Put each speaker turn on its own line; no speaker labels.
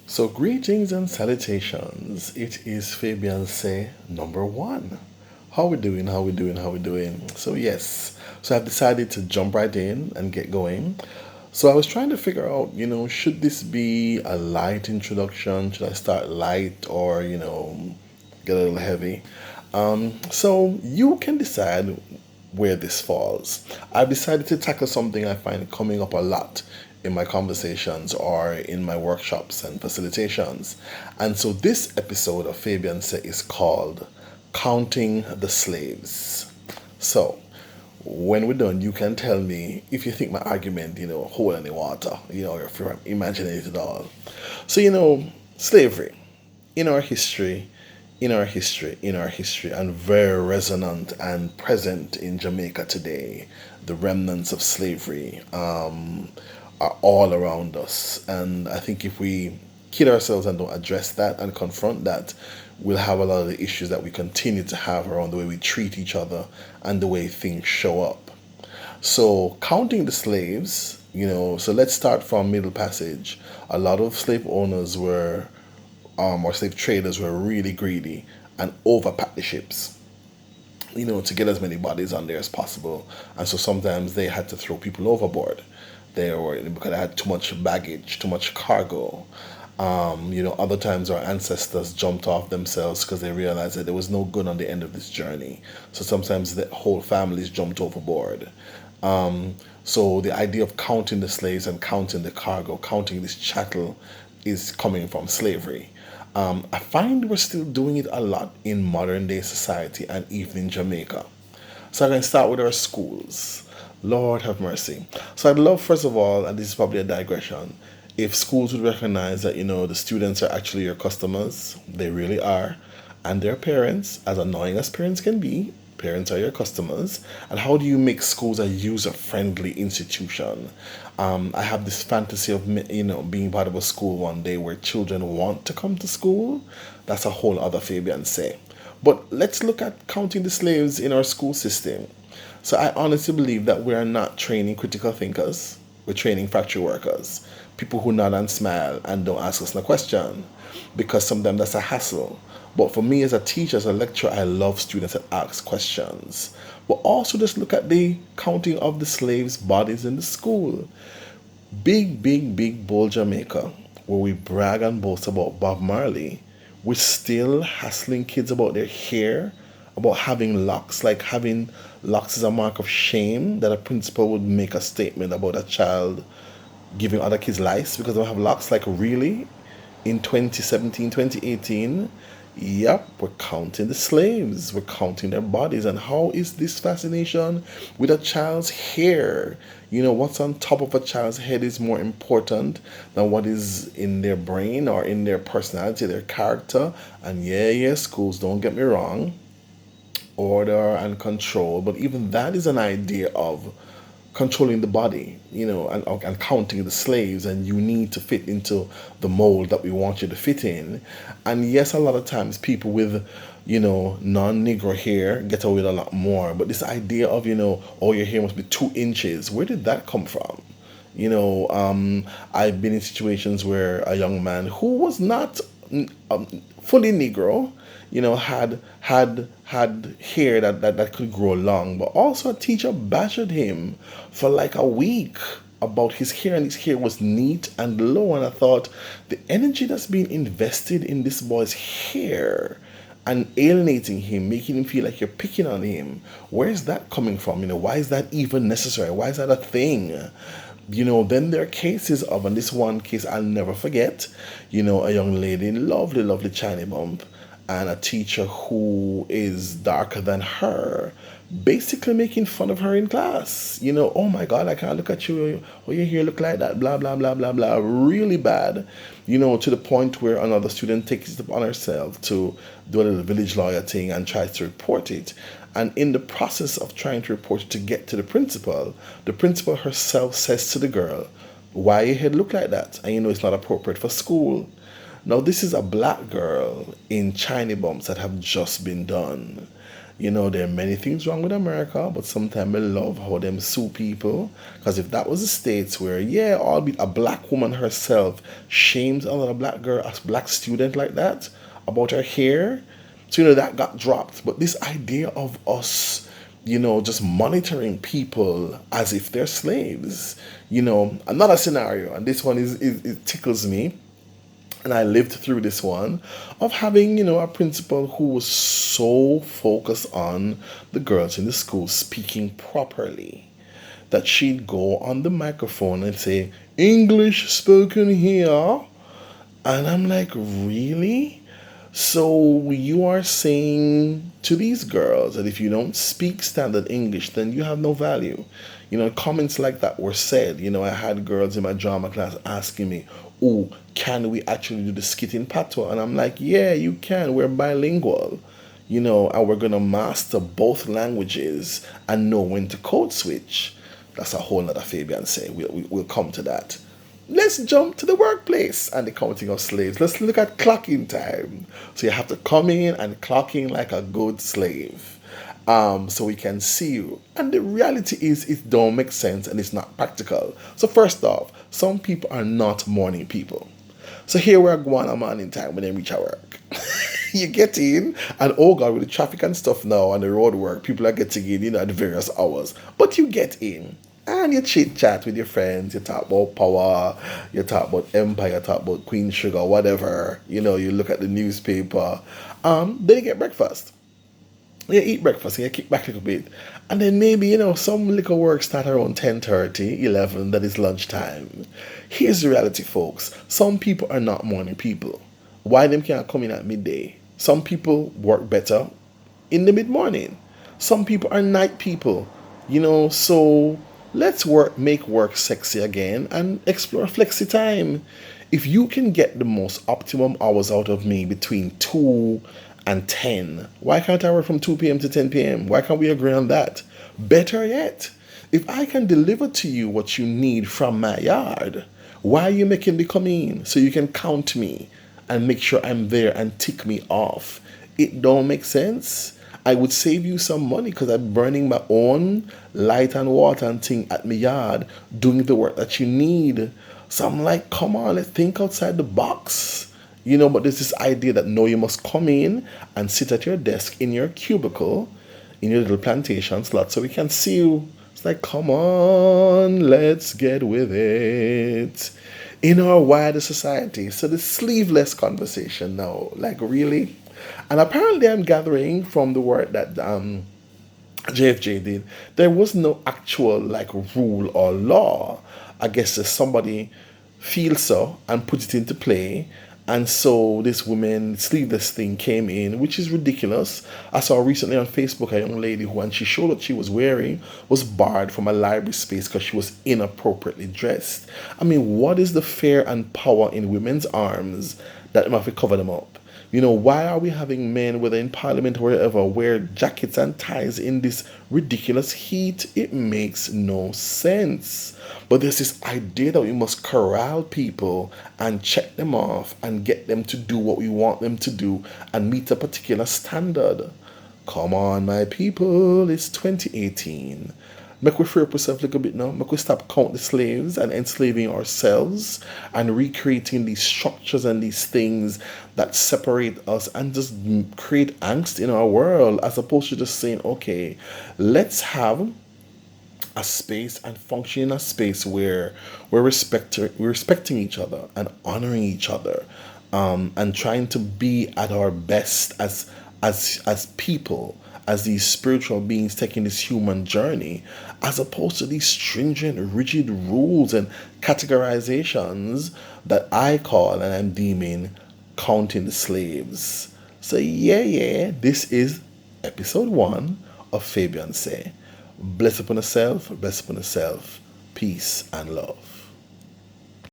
So, greetings and salutations. It is Fabian Seh number one. How we doing? How we doing? How we doing? So yes, so I've decided to jump right in and get going. So I was trying to figure out, should this be a light introduction? Should I start light or get a little heavy? So you can decide where this falls. I've decided to tackle something I find coming up a lot in my conversations or in my workshops and facilitations. And so this episode of Fabian Seh is called Counting the Slaves. So when we're done, you can tell me if you think my argument, hold any water, or if you're imagining it at all. So, slavery in our history, and very resonant and present in Jamaica today. The remnants of slavery are all around us. And I think if we kill ourselves and don't address that and confront that, we'll have a lot of the issues that we continue to have around the way we treat each other and the way things show up. So, counting the slaves, so let's start from Middle Passage. A lot of slave owners were or slave traders were really greedy and overpacked the ships, to get as many bodies on there as possible. And so sometimes they had to throw people overboard. They were because they had too much baggage, too much cargo. Other times our ancestors jumped off themselves because they realized that there was no good on the end of this journey. So sometimes the whole families jumped overboard. So the idea of counting the slaves and counting the cargo, counting this chattel, is coming from slavery. I find we're still doing it a lot in modern day society and even in Jamaica. So I'm going to start with our schools. Lord have mercy. So I'd love, first of all, and this is probably a digression, if schools would recognize that, the students are actually your customers. They really are. And their parents, as annoying as parents can be, parents are your customers. And how do you make schools a user-friendly institution? I have this fantasy of being part of a school one day where children want to come to school. That's a whole other Fabian Say. But let's look at counting the slaves in our school system. So I honestly believe that we are not training critical thinkers. We're training factory workers, people who nod and smile and don't ask us no question, because sometimes that's a hassle. But for me as a teacher, as a lecturer, I love students that ask questions. But also just look at the counting of the slaves' bodies in the school. Big, big, big bold Jamaica, where we brag and boast about Bob Marley, we're still hassling kids about their hair, about having locks, like having locks is a mark of shame, that a principal would make a statement about a child giving other kids lice because they don't have locks. Like, really? In 2017, 2018? Yep, we're counting the slaves. We're counting their bodies. And how is this fascination with a child's hair? What's on top of a child's head is more important than what is in their brain or in their personality, their character. And yeah, schools, don't get me wrong, order and control, but even that is an idea of controlling the body, and counting the slaves, and you need to fit into the mold that we want you to fit in. And yes, a lot of times people with, non-Negro hair get away with a lot more, but this idea of, oh, your hair must be 2 inches, where did that come from? I've been in situations where a young man who was not fully Negro, had hair that could grow long, but also a teacher bashed him for like a week about his hair, and his hair was neat and low. And I thought, the energy that's being invested in this boy's hair and alienating him, making him feel like you're picking on him, where is that coming from? Why is that even necessary? Why is that a thing? Then there are cases of, and this one case I'll never forget, a young lady, lovely, lovely China bump, and a teacher who is darker than her, basically making fun of her in class. Oh my God, I can't look at you. Oh, your hair look like that, blah, blah, blah, blah, blah. Really bad, to the point where another student takes it upon herself to do a little village lawyer thing and tries to report it. And in the process of trying to report it to get to the principal herself says to the girl, why your head look like that? And it's not appropriate for school. Now, this is a black girl in China bumps that have just been done. There are many things wrong with America, but sometimes I love how them sue people. Because if that was the States where, yeah, albeit a black woman herself shames another black girl, a black student like that, about her hair, so, that got dropped. But this idea of us, just monitoring people as if they're slaves, another scenario, and this one it tickles me, and I lived through this one, of having, a principal who was so focused on the girls in the school speaking properly that she'd go on the microphone and say, English spoken here. And I'm like, really? So you are saying to these girls that if you don't speak standard English, then you have no value. Comments like that were said. I had girls in my drama class asking me, oh, can we actually do the skit in patois? And I'm like, yeah, you can. We're bilingual. And we're going to master both languages and know when to code switch. That's a whole other Fabian Seh. We'll come to that. Let's jump to the workplace and the counting of slaves. Let's look at clocking time. So you have to come in and clock in like a good slave. So we can see you. And the reality is it don't make sense and it's not practical. So first off, some people are not morning people. So here we're going on morning time when they reach our work. You get in, and oh God, with the traffic and stuff now and the road work, people are getting in, at various hours. But you get in and you chit chat with your friends, you talk about power, you talk about empire, you talk about Queen Sugar, whatever. You look at the newspaper. Then you get breakfast. You eat breakfast and you kick back a little bit. And then maybe, some little work start around 10:30, 11, that is lunchtime. Here's the reality, folks. Some people are not morning people. Why them can't come in at midday? Some people work better in the mid-morning. Some people are night people. So let's make work sexy again and explore flexi time. If you can get the most optimum hours out of me between 2 and 10. Why can't I work from 2 p.m. to 10 p.m.? Why can't we agree on that? Better yet, if I can deliver to you what you need from my yard, why are you making me come in so you can count me and make sure I'm there and tick me off? It don't make sense. I would save you some money because I'm burning my own light and water and thing at my yard doing the work that you need. So I'm like, come on, let's think outside the box. But there's this idea that no, you must come in and sit at your desk in your cubicle, in your little plantation slot so we can see you. It's like, come on, let's get with it. In our wider society. So the sleeveless conversation now, like really? And apparently I'm gathering from the work that JFJ did, there was no actual rule or law. I guess if somebody feels so and put it into play. And so this woman sleeveless thing came in, which is ridiculous. I saw recently on Facebook a young lady who, when she showed what she was wearing, was barred from a library space because she was inappropriately dressed. I mean, what is the fear and power in women's arms that they have to cover them up? Why are we having men, whether in parliament or wherever, wear jackets and ties in this ridiculous heat? It makes no sense. But there's this idea that we must corral people and check them off and get them to do what we want them to do and meet a particular standard. Come on, my people, it's 2018. Make we free up ourselves a little bit now. Make we stop counting the slaves and enslaving ourselves and recreating these structures and these things that separate us and just create angst in our world, as opposed to just saying, okay, let's have a space and function in a space where we're respecting each other and honoring each other, and trying to be at our best as people, as these spiritual beings taking this human journey, as opposed to these stringent, rigid rules and categorizations that I call and I'm deeming counting the slaves. So yeah, this is episode 1 of Fabian Seh. Bless upon yourself, bless upon yourself. Peace and love.